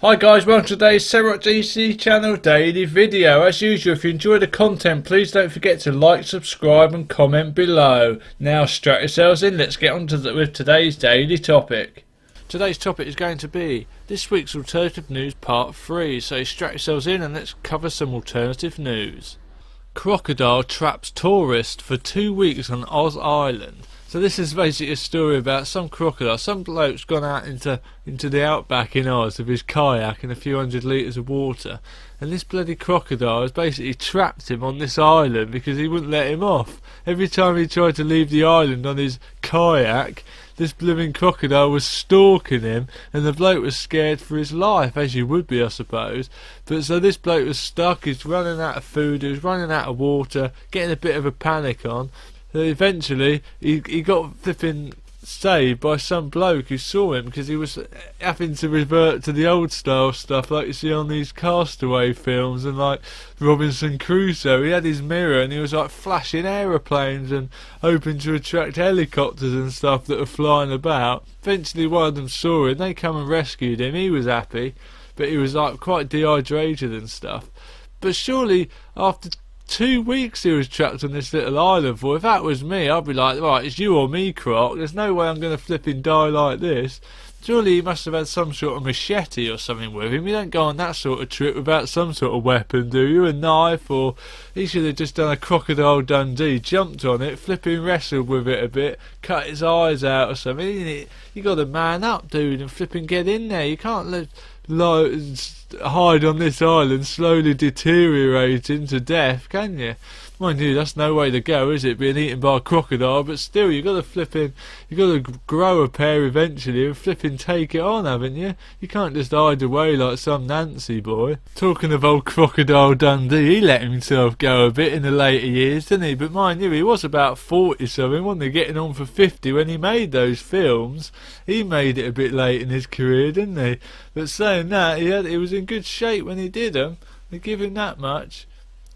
Hi guys, welcome to today's SetrocJC channel daily video. As usual, if you enjoy the content, please don't forget to like, subscribe and comment below. Now strap yourselves in, let's get on with today's daily topic. Today's topic is going to be this week's alternative news part 3, so strap yourselves in and let's cover some alternative news. Crocodile traps tourist for 2 weeks on Oz Island. So this is basically a story about some crocodile. Some bloke's gone out into the outback in Oz with his kayak and a few hundred litres of water, and this bloody crocodile has basically trapped him on this island because he wouldn't let him off. Every time he tried to leave the island on his kayak, this blooming crocodile was stalking him, and the bloke was scared for his life, as you would be, I suppose. But so this bloke was stuck, he's running out of food, he was running out of water, getting a bit of a panic on. So eventually he got flipping saved by some bloke who saw him, because he was having to revert to the old style stuff like you see on these castaway films and like Robinson Crusoe. He had his mirror and he was like flashing aeroplanes and hoping to attract helicopters and stuff that were flying about. Eventually one of them saw him, they come and rescued him. He was happy, but he was like quite dehydrated and stuff. But surely after 2 weeks he was trapped on this little island for. If that was me, I'd be like, right, it's you or me, Croc. There's no way I'm going to flipping die like this. Surely he must have had some sort of machete or something with him. You don't go on that sort of trip without some sort of weapon, do you? A knife? Or he should have just done a Crocodile Dundee, jumped on it, flipping wrestled with it a bit, cut its eyes out or something. You got to man up, dude, and flipping get in there. You can't hide on this island, slowly deteriorating to death, can you? Mind you, that's no way to go, is it? Being eaten by a crocodile, but still, you got to grow a pair eventually and flipping take it on, haven't you? You can't just hide away like some Nancy boy. Talking of old Crocodile Dundee, he let himself go a bit in the later years, didn't he? But mind you, he was about 40 something, wasn't he? Getting on for 50 when he made those films. He made it a bit late in his career, didn't he? But saying that, he was in good shape when he did them. They give him that much.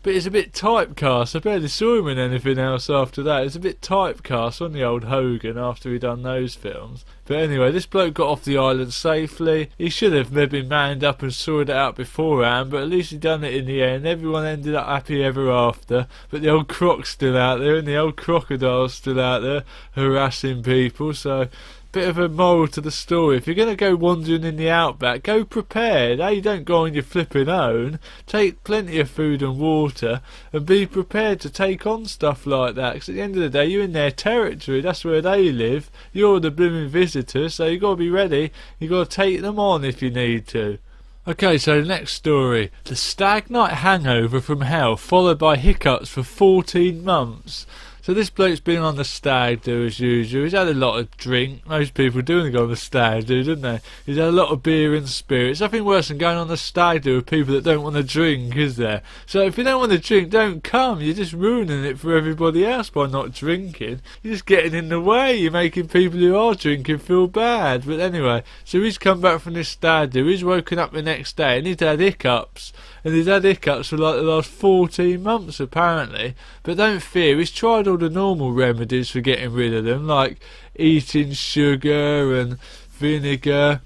But it's a bit typecast. I barely saw him in anything else after that. It's a bit typecast on the old Hogan after he done those films. But anyway, this bloke got off the island safely. He should have maybe manned up and sorted it out beforehand, but at least he done it in the end. Everyone ended up happy ever after. But the old croc's still out there, and the old crocodile's still out there harassing people. So bit of a moral to the story: if you're going to go wandering in the outback, go prepared. You don't go on your flipping own. Take plenty of food and water and be prepared to take on stuff like that, because at the end of the day you're in their territory, that's where they live, you're the blooming visitor, so you got to be ready, you got to take them on if you need to. Okay, so the next story: the stag night hangover from hell followed by hiccups for 14 months. So this bloke's been on the stag do as usual. He's had a lot of drink. Most people do when they go on the stag do, don't they? He's had a lot of beer and spirits. Nothing worse than going on the stag do with people that don't want to drink, is there? So if you don't want to drink, don't come. You're just ruining it for everybody else by not drinking. You're just getting in the way. You're making people who are drinking feel bad. But anyway, so he's come back from this stag do. He's woken up the next day and he's had hiccups. And he's had hiccups for like the last 14 months apparently. But don't fear, he's tried all the normal remedies for getting rid of them, like eating sugar and vinegar.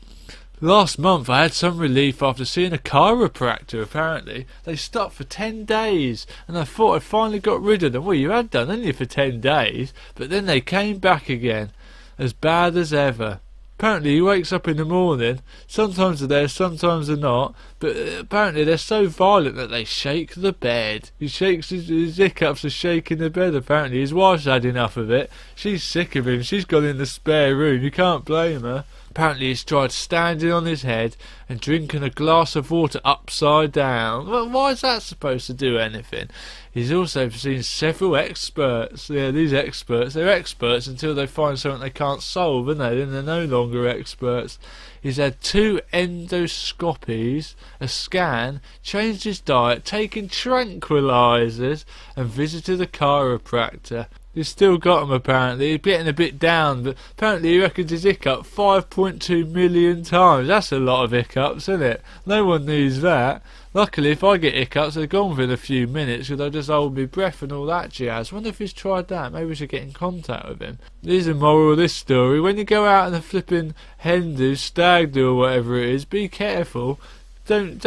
Last month I had some relief after seeing a chiropractor. Apparently they stopped for 10 days and I thought I finally got rid of them. Well, you had done, only for 10 days, but then they came back again, as bad as ever. Apparently he wakes up in the morning, sometimes they're there, sometimes they're not, but apparently they're so violent that they shake the bed. He shakes his hiccups are shaking the bed apparently. His wife's had enough of it. She's sick of him. She's gone in the spare room. You can't blame her. Apparently he's tried standing on his head and drinking a glass of water upside down. Well, why is that supposed to do anything? He's also seen several experts. Yeah, these experts, they're experts until they find something they can't solve, aren't they? Then they're no longer experts. He's had 2 endoscopies, a scan, changed his diet, taken tranquilizers and visited a chiropractor. He's still got them apparently. He's getting a bit down, but apparently he reckons he's hiccuped 5.2 million times. That's a lot of hiccups, isn't it? No one needs that. Luckily, if I get hiccups, they're gone within a few minutes because I just hold my breath and all that jazz. Wonder if he's tried that. Maybe we should get in contact with him. Here's the moral of this story. When you go out in a flipping hen do, stag do or whatever it is, be careful. Don't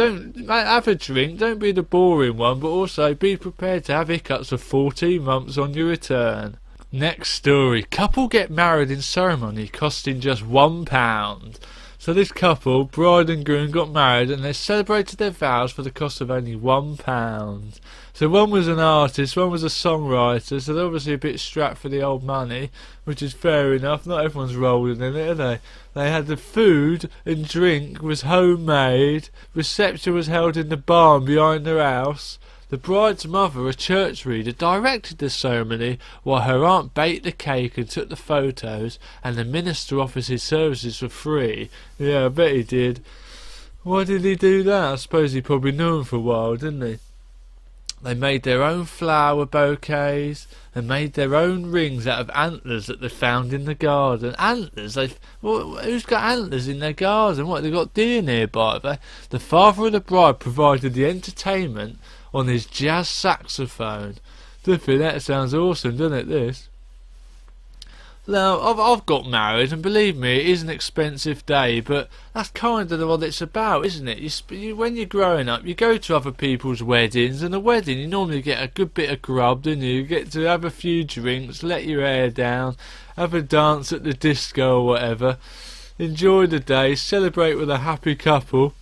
have a drink, don't be the boring one, but also be prepared to have hiccups for 14 months on your return. Next story. Couple get married in ceremony costing just £1. So this couple, bride and groom, got married and they celebrated their vows for the cost of only £1. So one was an artist, one was a songwriter, so they're obviously a bit strapped for the old money, which is fair enough. Not everyone's rolling in it, are they? They had the food and drink was homemade, reception was held in the barn behind their house. The bride's mother, a church reader, directed the ceremony while her aunt baked the cake and took the photos, and the minister offers his services for free. Yeah, I bet he did. Why did he do that? I suppose he probably knew him for a while, didn't he? They made their own flower bouquets and made their own rings out of antlers that they found in the garden. Antlers? Who's got antlers in their garden? What, they've got deer nearby? The father of the bride provided the entertainment on his jazz saxophone. Flipping, that sounds awesome, doesn't it, this? Now, I've got married, and believe me, it is an expensive day, but that's kind of what it's about, isn't it? When you're growing up, you go to other people's weddings, and a wedding, you normally get a good bit of grub, don't you? You get to have a few drinks, let your hair down, have a dance at the disco or whatever, enjoy the day, celebrate with a happy couple.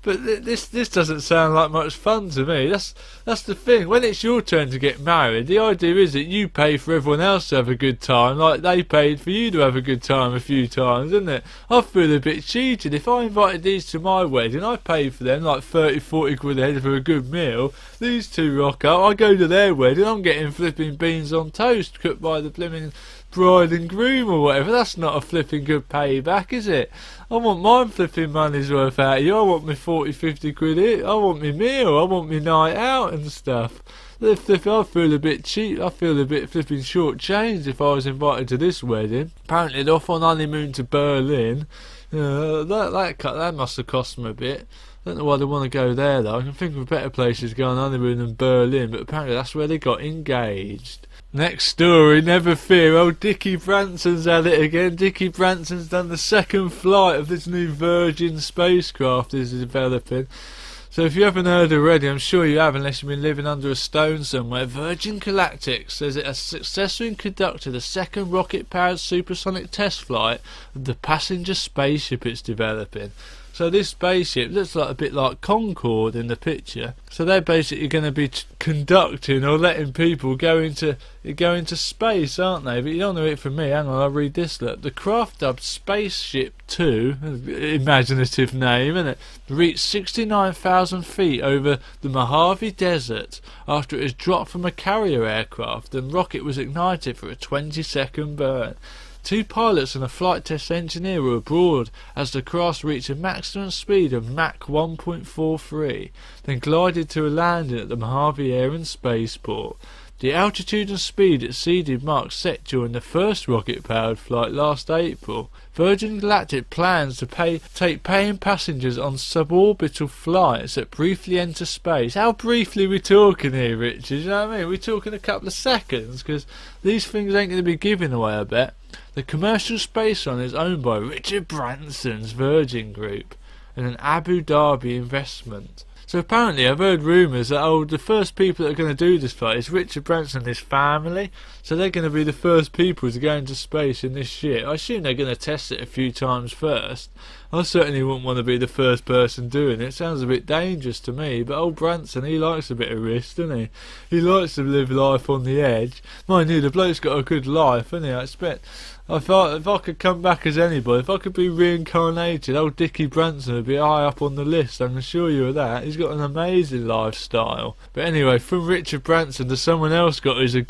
But this doesn't sound like much fun to me. That's the thing. When it's your turn to get married, the idea is that you pay for everyone else to have a good time, like they paid for you to have a good time a few times, isn't it? I feel a bit cheated. If I invited these to my wedding, I paid for them like 30-40 quid a head for a good meal. These two rock up, I go to their wedding, I'm getting flipping beans on toast cooked by the blimmin' bride and groom or whatever. That's not a flipping good payback, is it? I want my flipping money's worth out of you. I want me 40-50 quid in. I want me meal. I want me night out and stuff. I feel a bit cheap. I feel a bit flipping short-changed if I was invited to this wedding. Apparently they're off on honeymoon to Berlin. That must have cost them a bit. I don't know why they want to go there though. I can think of better places to go on honeymoon than Berlin, but apparently that's where they got engaged. Next story, never fear, old Dickie Branson's had it again. Dickie Branson's done the second flight of this new Virgin spacecraft he's developing. So if you haven't heard already, I'm sure you have unless you've been living under a stone somewhere. Virgin Galactic says it has successfully conducted the second rocket-powered supersonic test flight of the passenger spaceship it's developing. So this spaceship looks like a bit like Concorde in the picture. So they're basically going to be conducting or letting people go into space, aren't they? But you don't know it from me. Hang on, I'll read this. Look, the craft dubbed Spaceship 2, imaginative name, isn't it? Reached 69,000 feet over the Mojave Desert after it was dropped from a carrier aircraft and rocket was ignited for a 20-second burn. Two pilots and a flight test engineer were aboard as the craft reached a maximum speed of Mach 1.43, then glided to a landing at the Mojave Air and Spaceport. The altitude and speed exceeded marks set during the first rocket-powered flight last April. Virgin Galactic plans to take paying passengers on suborbital flights that briefly enter space. How briefly are we talking here, Richard? You know what I mean? We're talking a couple of seconds, because these things ain't going to be given away, I bet. The commercial space run is owned by Richard Branson's Virgin Group and an Abu Dhabi investment. So apparently I've heard rumours that the first people that are going to do this flight is Richard Branson and his family. So they're going to be the first people to go into space in this shit. I assume they're going to test it a few times first. I certainly wouldn't want to be the first person doing it. It sounds a bit dangerous to me, but old Branson, he likes a bit of risk, doesn't he? He likes to live life on the edge. Mind you, the bloke's got a good life, hasn't he? I expect if I could come back as anybody, if I could be reincarnated, old Dickie Branson would be high up on the list, I can assure you of that. He's got an amazing lifestyle. But anyway, from Richard Branson to someone else got a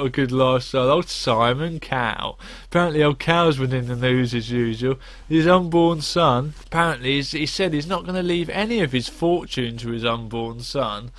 good lifestyle, old Simon Cowell. Apparently old Cowell's been in the news as usual. His unborn son, apparently he said he's not going to leave any of his fortune to his unborn son.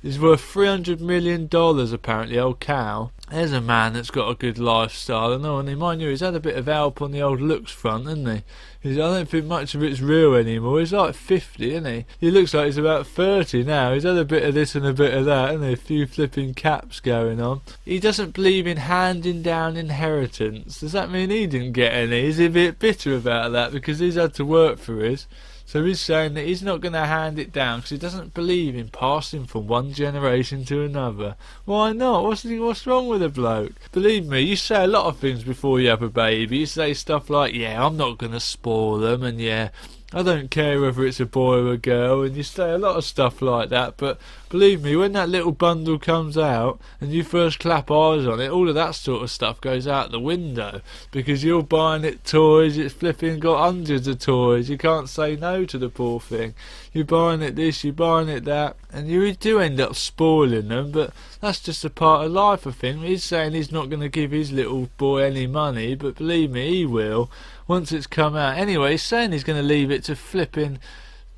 He's worth $300 million, apparently, old Cow. There's a man that's got a good lifestyle and all, and mind you, he's had a bit of help on the old looks front, hasn't he? I don't think much of it's real anymore. He's like 50, isn't he? He looks like he's about 30 now. He's had a bit of this and a bit of that, hasn't he? A few flipping caps going on. He doesn't believe in handing down inheritance. Does that mean he didn't get any? Is he a bit bitter about that because he's had to work for his? So he's saying that he's not going to hand it down because he doesn't believe in passing from one generation to another. Why not? What's wrong with a bloke? Believe me, you say a lot of things before you have a baby. You say stuff like, yeah, I'm not going to spoil them, and yeah, I don't care whether it's a boy or a girl, and you say a lot of stuff like that, but believe me, when that little bundle comes out and you first clap eyes on it, all of that sort of stuff goes out the window because you're buying it toys. It's flipping got hundreds of toys. You can't say no to the poor thing. You're buying it this, you're buying it that, and you do end up spoiling them, but that's just a part of life, I think. He's saying he's not going to give his little boy any money, but believe me, he will once it's come out. Anyway, he's saying he's going to leave it to flipping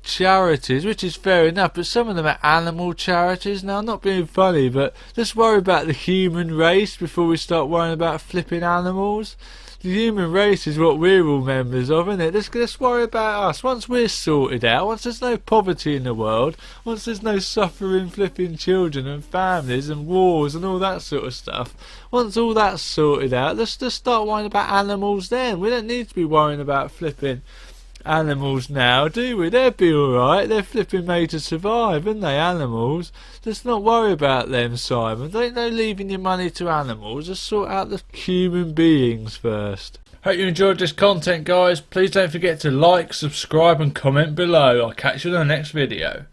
charities, which is fair enough, but some of them are animal charities. Now, I'm not being funny, but let's worry about the human race before we start worrying about flipping animals. The human race is what we're all members of, isn't it? Let's worry about us. Once we're sorted out, once there's no poverty in the world, once there's no suffering flipping children and families and wars and all that sort of stuff, once all that's sorted out, let's just start worrying about animals then. We don't need to be worrying about flipping animals now, do we? They'll be alright. They're flipping made to survive, aren't they, animals? Let's not worry about them, Simon. Don't go leaving your money to animals. Just sort out the human beings first. Hope you enjoyed this content, guys. Please don't forget to like, subscribe and comment below. I'll catch you in the next video.